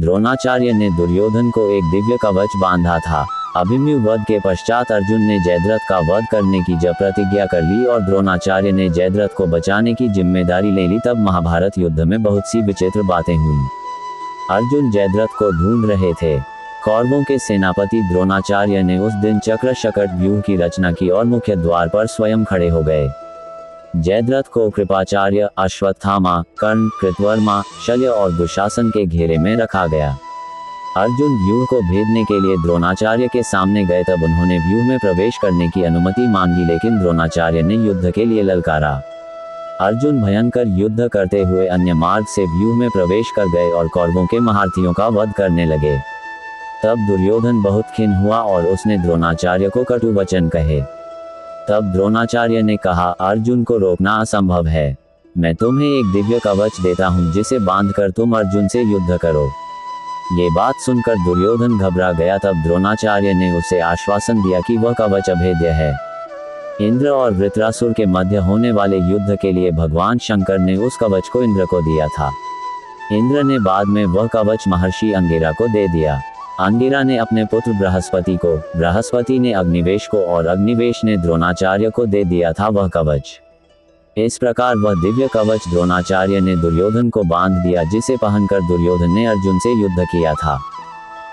द्रोणाचार्य ने दुर्योधन को एक दिव्य कवच बांधा था। अभिमन्यु वध के पश्चात अर्जुन ने जयद्रथ का वध करने की जब प्रतिज्ञा कर ली और द्रोणाचार्य ने जयद्रथ को बचाने की जिम्मेदारी ले ली, तब महाभारत युद्ध में बहुत सी विचित्र बातें हुई। अर्जुन जयद्रथ को ढूंढ रहे थे। कौरवों के सेनापति द्रोणाचार्य ने उस दिन चक्र शकट व्यूह की रचना की और मुख्य द्वार पर स्वयं खड़े हो गए। जयद्रथ को कृपाचार्य, अश्वत्थामा, कर्ण, कृतवर्मा, शल्य और दुशासन के घेरे में रखा गया। अर्जुन व्यूह को भेदने के लिए द्रोणाचार्य के सामने गए, तब उन्होंने व्यूह में प्रवेश करने की अनुमति मांगी, लेकिन द्रोणाचार्य ने युद्ध के लिए ललकारा। अर्जुन भयंकर युद्ध करते हुए अन्य मार्ग से व्यूह में प्रवेश कर गए और कौरवों के महारथियों का वध करने लगे। तब दुर्योधन बहुत खिन्न हुआ और उसने द्रोणाचार्य को कटु वचन कहे। तब द्रोणाचार्य ने कहा, अर्जुन को रोकना असंभव है। मैं तुम्हें एक दिव्य कवच देता हूँ जिसे बांधकर तुम अर्जुन से युद्ध करो। ये बात सुनकर दुर्योधन घबरा गया। तब द्रोणाचार्य ने उसे आश्वासन दिया कि वह कवच अभेद्य है। इंद्र और वृत्रासुर के मध्य होने वाले युद्ध के लिए भगवान शंकर ने उस कवच को इंद्र को दिया था। इंद्र ने बाद में वह कवच महर्षि अंगिरा को दे दिया। अंगिरा ने अपने पुत्र बृहस्पति को, बृहस्पति ने अग्निवेश को और अग्निवेश ने द्रोणाचार्य को दे दिया था वह कवच। इस प्रकार वह दिव्य कवच द्रोणाचार्य ने दुर्योधन को बांध दिया, जिसे पहनकर दुर्योधन ने अर्जुन से युद्ध किया था।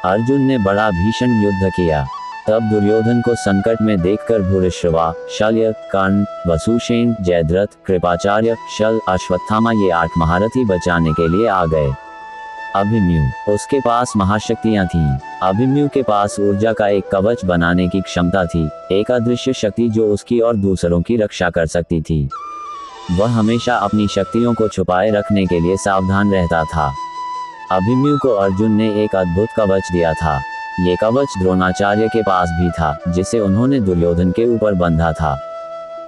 अर्जुन ने बड़ा भीषण युद्ध किया। तब दुर्योधन को संकट में देखकर भूरिश्रवा, शल्य, कर्ण, वसुसेन, जयद्रथ, कृपाचार्य, शल, अश्वत्थामा ये 8 महारथी बचाने के लिए आ गए। अभिमन्यु, उसके पास महाशक्तियां थीं। अभिमन्यु के पास ऊर्जा का एक कवच बनाने की क्षमता थी, एक अदृश्य शक्ति जो उसकी और दूसरों की रक्षा कर सकती थी। वह हमेशा अपनी शक्तियों को छुपाए रखने के लिए सावधान रहता था। अभिमन्यु को अर्जुन ने एक अद्भुत कवच दिया था। ये कवच द्रोणाचार्य के पास भी था, जिसे उन्होंने दुर्योधन के ऊपर बंधा था।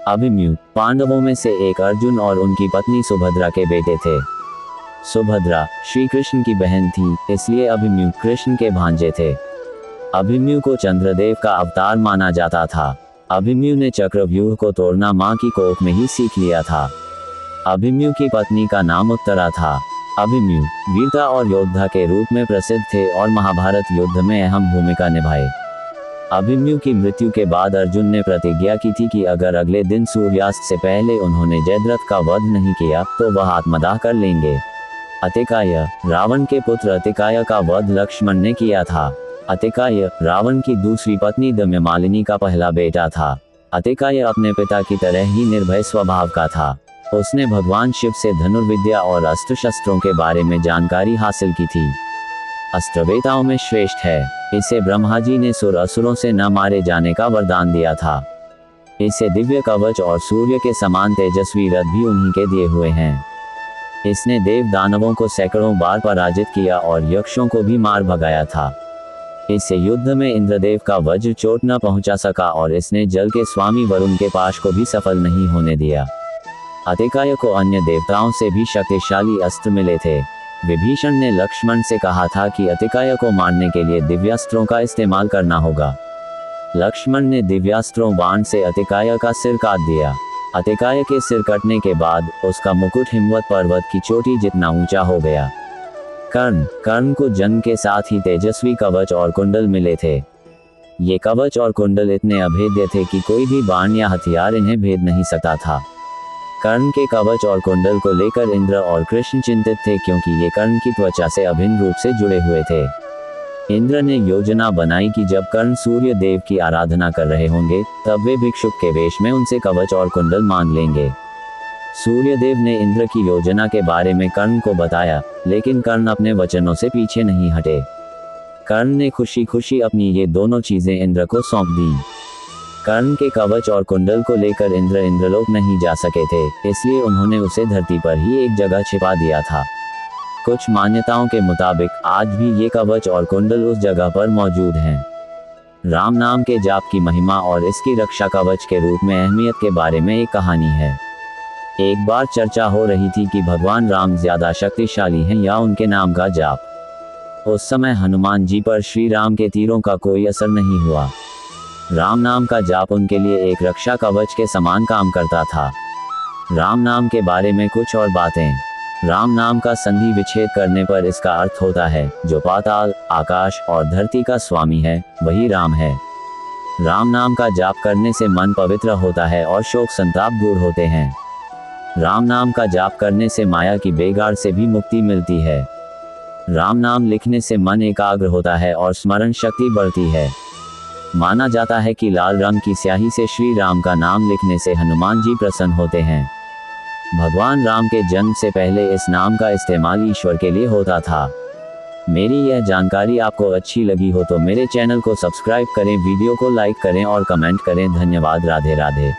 अभिमन्यु पांडवों में से एक अर्जुन और उनकी पत्नी सुभद्रा के बेटे थे। सुभद्रा श्री कृष्ण की बहन थी, इसलिए अभिमन्यु कृष्ण के भांजे थे। अभिमन्यु को चंद्रदेव का अवतार माना जाता था। अभिमन्यु ने चक्रव्यूह को तोड़ना मां की कोख में ही सीख लिया था। अभिमन्यु की पत्नी का नाम उत्तरा था। अभिमन्यु वीरता और योद्धा के रूप में प्रसिद्ध थे और महाभारत युद्ध में अहम भूमिका निभाए। अभिमन्यु की मृत्यु के बाद अर्जुन ने प्रतिज्ञा की थी कि अगर अगले दिन सूर्यास्त से पहले उन्होंने जयद्रथ का वध नहीं किया तो वह आत्मदाह कर लेंगे। अतिकाय रावण के पुत्र अतिकाय का वध लक्ष्मण ने किया था। अतिकाय रावण की दूसरी पत्नी दमयमालिनी का पहला बेटा था। अतिकाय अपने पिता की तरह ही निर्भय स्वभाव का था। उसने भगवान शिव से धनुर्विद्या और अस्त्र शस्त्रों के बारे में जानकारी हासिल की थी। अस्त्रवेताओं में श्रेष्ठ है। इसे ब्रह्मा जी ने सुर असुरों से न मारे जाने का वरदान दिया था। इसे दिव्य कवच और सूर्य के समान तेजस्वी रथ भी उन्हीं के दिए हुए हैं। इसने देव दानवों को सैकड़ों बार पराजित किया और यक्षों को भी मार भगाया था। इससे युद्ध में इंद्रदेव का वज्र चोट न पहुंचा सका और इसने जल के स्वामी वरुण के पाश को भी सफल नहीं होने दिया। अतिकाय को अन्य देवताओं से भी शक्तिशाली अस्त्र मिले थे। विभीषण ने लक्ष्मण से कहा था कि अतिकाय को मारने के लिए दिव्यास्त्रों का इस्तेमाल करना होगा। लक्ष्मण ने दिव्यास्त्रों बाण से अतिकाय का सिर काट दिया। अतिकाय के सिर कटने के बाद उसका मुकुट हिमवत पर्वत की चोटी जितना ऊंचा हो गया। कर्ण को जन्म के साथ ही तेजस्वी कवच और कुंडल मिले थे। ये कवच और कुंडल इतने अभेद्य थे कि कोई भी बाण या हथियार इन्हें भेद नहीं सकता था। कर्ण के कवच और कुंडल को लेकर इंद्र और कृष्ण चिंतित थे, क्योंकि ये कर्ण की त्वचा से अभिन्न रूप से जुड़े हुए थे। इंद्र ने योजना बनाई कि जब कर्ण सूर्य देव की आराधना कर रहे होंगे तब वे भिक्षुक के वेश में उनसे कवच और कुंडल मांग लेंगे। सूर्य देव ने इंद्र की योजना के बारे में कर्ण को बताया, लेकिन कर्ण अपने वचनों से पीछे नहीं हटे। कर्ण ने खुशी खुशी अपनी ये दोनों चीजें इंद्र को सौंप दी। कर्ण के कवच और कुंडल को लेकर इंद्र इंद्रलोक नहीं जा सके थे, इसलिए उन्होंने उसे धरती पर ही एक जगह छिपा दिया था। कुछ मान्यताओं के मुताबिक आज भी ये कवच और कुंडल उस जगह पर मौजूद हैं। राम नाम के जाप की महिमा और इसकी रक्षा कवच के रूप में अहमियत के बारे में एक कहानी है। एक बार चर्चा हो रही थी कि भगवान राम ज्यादा शक्तिशाली हैं या उनके नाम का जाप। उस समय हनुमान जी पर श्री राम के तीरों का कोई असर नहीं हुआ। राम नाम का जाप उनके लिए एक रक्षा कवच के समान काम करता था। राम नाम के बारे में कुछ और बातें। राम नाम का संधि विच्छेद करने पर इसका अर्थ होता है जो पाताल, आकाश और धरती का स्वामी है वही राम है। राम नाम का जाप करने से मन पवित्र होता है और शोक संताप दूर होते हैं। राम नाम का जाप करने से माया की बेगाड़ से भी मुक्ति मिलती है। राम नाम लिखने से मन एकाग्र होता है और स्मरण शक्ति बढ़ती है। माना जाता है कि लाल रंग की स्याही से श्री राम का नाम लिखने से हनुमान जी प्रसन्न होते हैं। भगवान राम के जन्म से पहले इस नाम का इस्तेमाल ईश्वर के लिए होता था। मेरी यह जानकारी आपको अच्छी लगी हो तो मेरे चैनल को सब्सक्राइब करें, वीडियो को लाइक करें और कमेंट करें। धन्यवाद। राधे राधे।